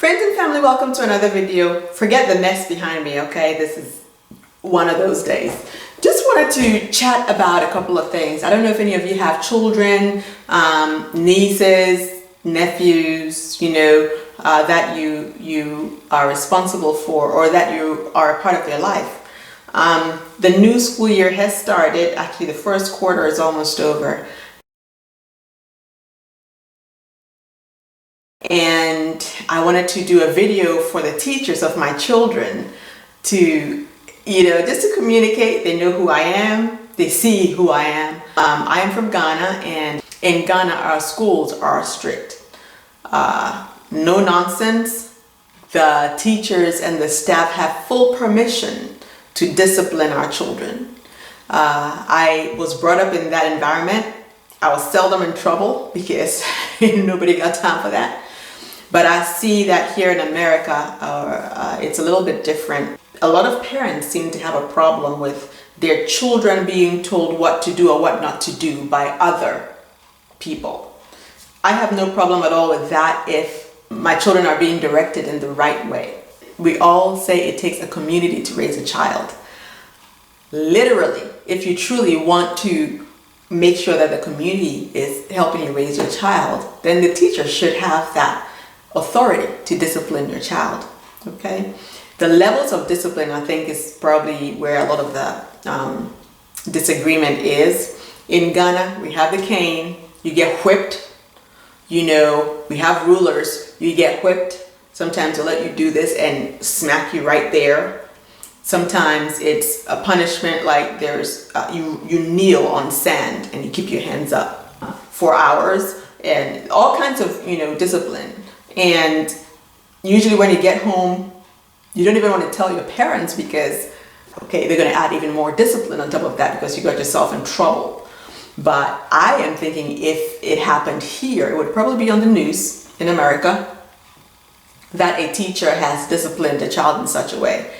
Friends and family, welcome to another video. Forget the mess behind me, okay? This is one of those days. Just wanted to chat about a couple of things. I don't know if any of you have children, nieces, nephews, that you are responsible for or that you are a part of their life. The new school year has started. Actually, the first quarter is almost over. And I wanted to do a video for the teachers of my children to, just to communicate. They know who I am. They see who I am. I am from Ghana, and in Ghana, our schools are strict. No nonsense. The teachers and the staff have full permission to discipline our children. I was brought up in that environment. I was seldom in trouble because nobody got time for that. But I see that here in America, it's a little bit different. A lot of parents seem to have a problem with their children being told what to do or what not to do by other people. I have no problem at all with that if my children are being directed in the right way. We all say it takes a community to raise a child. Literally, if you truly want to make sure that the community is helping you raise your child, then the teacher should have that authority to discipline your child. Okay, the levels of discipline, I think, is probably where a lot of the disagreement is. In Ghana, we have the cane. You get whipped. We have rulers. You get whipped. Sometimes they'll let you do this and smack you right there. Sometimes it's a punishment, like there's you kneel on sand and you keep your hands up for hours, and all kinds of discipline. And usually when you get home, you don't even want to tell your parents because, okay, they're going to add even more discipline on top of that because you got yourself in trouble. But I am thinking if it happened here, it would probably be on the news in America that a teacher has disciplined a child in such a way.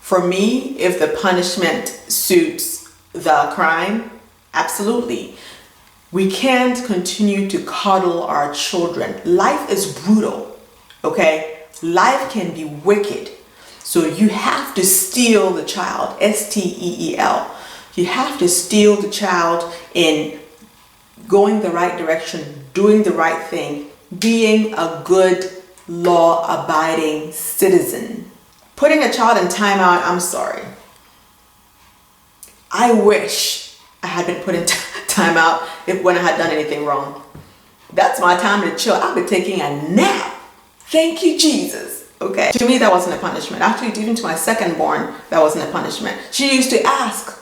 For me, if the punishment suits the crime, absolutely. We can't continue to coddle our children. Life is brutal, okay? Life can be wicked. So you have to steel the child, S-T-E-E-L. You have to steel the child in going the right direction, doing the right thing, being a good, law-abiding citizen. Putting a child in timeout, I'm sorry. I wish I had been put in timeout when I had done anything wrong. That's my time to chill. I've been taking a nap. Thank you, Jesus. Okay. To me, that wasn't a punishment. Actually, even to my second born, that wasn't a punishment. She used to ask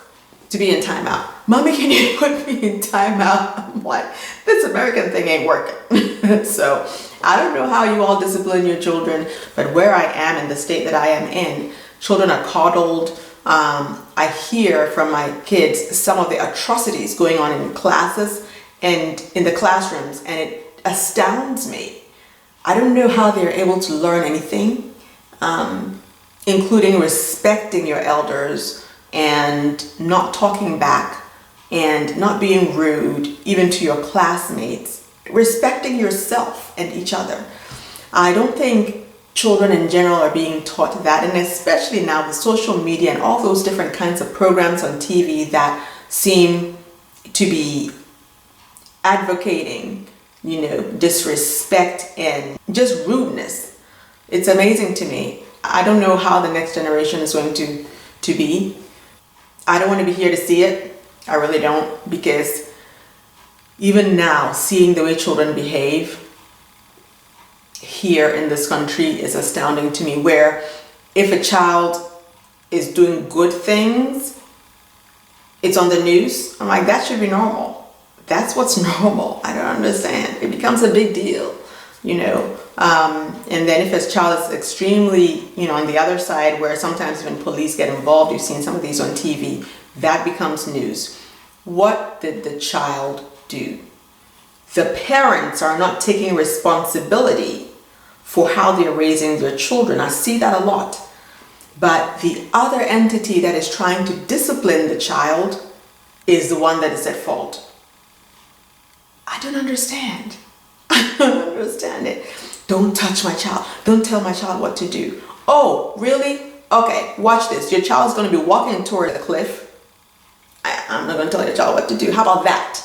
to be in timeout. Mommy, can you put me in timeout? I'm like, this American thing ain't working. So I don't know how you all discipline your children, but where I am in the state that I am in, children are coddled. I hear from my kids some of the atrocities going on in classes and in the classrooms, and it astounds me. I don't know how they're able to learn anything, including respecting your elders and not talking back and not being rude, even to your classmates, respecting yourself and each other. I don't think children in general are being taught that, and especially now with social media and all those different kinds of programs on TV that seem to be advocating, disrespect and just rudeness. It's amazing to me. I don't know how the next generation is going to be. I don't want to be here to see it. I really don't, because even now, seeing the way children behave here in this country is astounding to me, where if a child is doing good things, it's on the news. I'm like, that should be normal. That's what's normal. I don't understand. It becomes a big deal, and then if a child is extremely, on the other side, where sometimes even police get involved, you've seen some of these on TV, that becomes news. What did the child do? The parents are not taking responsibility for how they're raising their children. I see that a lot. But the other entity that is trying to discipline the child is the one that is at fault. I don't understand. I don't understand it. Don't touch my child. Don't tell my child what to do. Oh, really? Okay, watch this. Your child's going to be walking toward the cliff. I'm not going to tell your child what to do. How about that?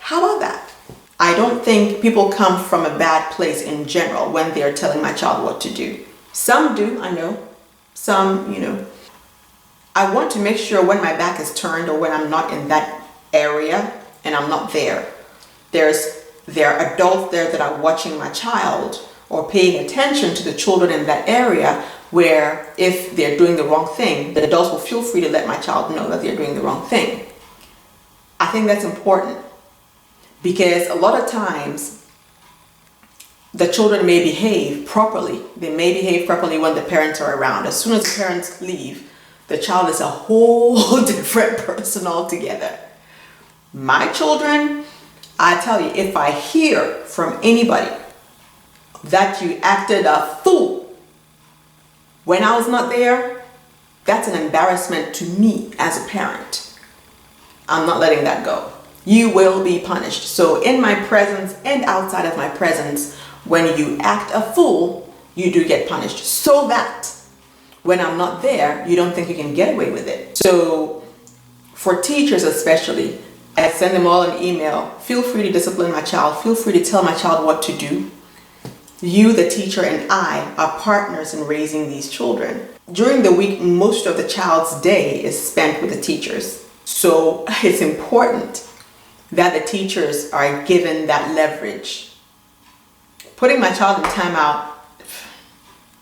How about that? I don't think people come from a bad place in general when they're telling my child what to do. Some do, I know. Some, I want to make sure when my back is turned or when I'm not in that area and I'm not there, there are adults there that are watching my child or paying attention to the children in that area, where if they're doing the wrong thing, the adults will feel free to let my child know that they're doing the wrong thing. I think that's important, because a lot of times the children may behave properly. They may behave properly when the parents are around. As soon as the parents leave, the child is a whole different person altogether. My children, I tell you, if I hear from anybody that you acted a fool when I was not there, that's an embarrassment to me as a parent. I'm not letting that go. You will be punished. So in my presence and outside of my presence, when you act a fool, you do get punished, so that when I'm not there, you don't think you can get away with it. So for teachers especially, I send them all an email. Feel free to discipline my child. Feel free to tell my child what to do. You, the teacher, and I are partners in raising these children. During the week, most of the child's day is spent with the teachers. So it's important that the teachers are given that leverage. Putting my child in timeout,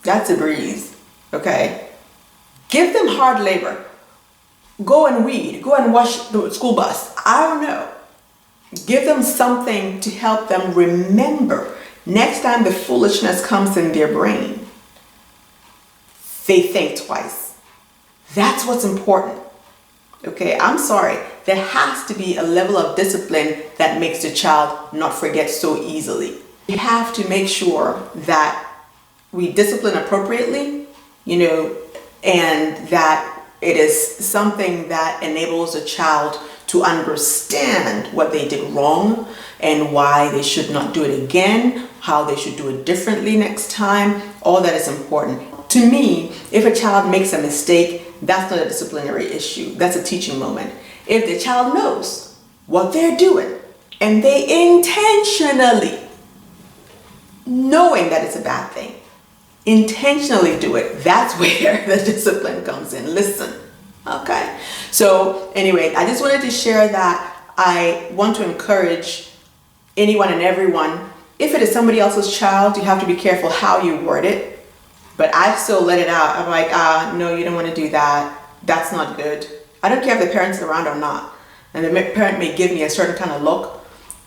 that's a breeze, okay? Give them hard labor. Go and weed, go and wash the school bus. I don't know. Give them something to help them remember. Next time the foolishness comes in their brain, they think twice. That's what's important. Okay, I'm sorry. There has to be a level of discipline that makes the child not forget so easily. You have to make sure that we discipline appropriately, and that it is something that enables a child to understand what they did wrong and why they should not do it again, how they should do it differently next time. All that is important. To me, if a child makes a mistake, that's not a disciplinary issue. That's a teaching moment. If the child knows what they're doing and they intentionally, knowing that it's a bad thing, intentionally do it, that's where the discipline comes in. Listen, okay? So anyway, I just wanted to share that. I want to encourage anyone and everyone, if it is somebody else's child, you have to be careful how you word it. But I still let it out. I'm like, no, you don't want to do that. That's not good. I don't care if the parents are around or not. And the parent may give me a certain kind of look.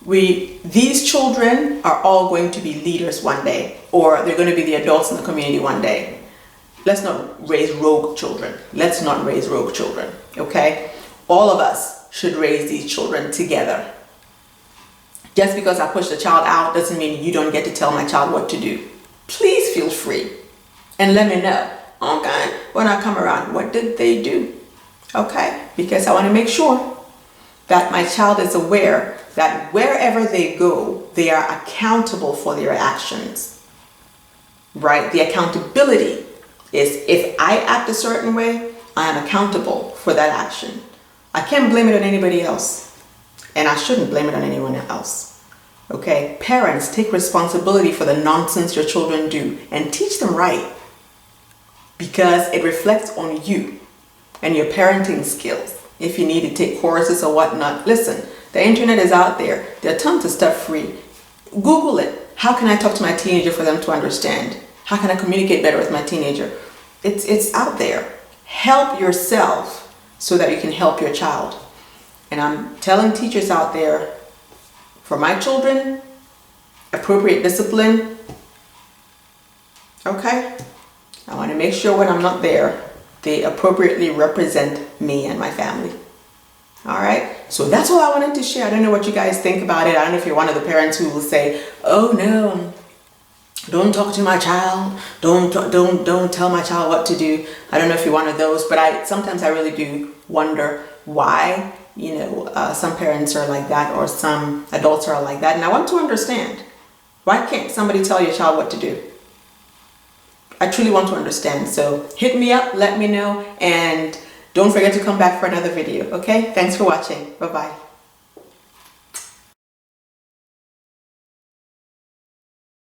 These children are all going to be leaders one day, or they're going to be the adults in the community one day. Let's not raise rogue children. Let's not raise rogue children, okay? All of us should raise these children together. Just because I push the child out doesn't mean you don't get to tell my child what to do. Please feel free and let me know, okay, when I come around, what did they do? Okay, because I want to make sure that my child is aware that wherever they go, they are accountable for their actions, right? The accountability is, if I act a certain way, I am accountable for that action. I can't blame it on anybody else, and I shouldn't blame it on anyone else, okay? Parents, take responsibility for the nonsense your children do and teach them right, because it reflects on you and your parenting skills. If you need to take courses or whatnot, listen, the internet is out there. There are tons of stuff free. Google it. How can I talk to my teenager for them to understand? How can I communicate better with my teenager? It's out there. Help yourself so that you can help your child. And I'm telling teachers out there, for my children, appropriate discipline, okay? I want to make sure when I'm not there, they appropriately represent me and my family. All right, so that's all I wanted to share. I don't know what you guys think about it. I don't know if you're one of the parents who will say, oh no, don't talk to my child, don't tell my child what to do. I don't know if you're one of those, but sometimes I really do wonder why, some parents are like that or some adults are like that, and I want to understand. Why can't somebody tell your child what to do? I truly want to understand. So hit me up, let me know, and don't forget to come back for another video, okay? Thanks for watching. Bye-bye.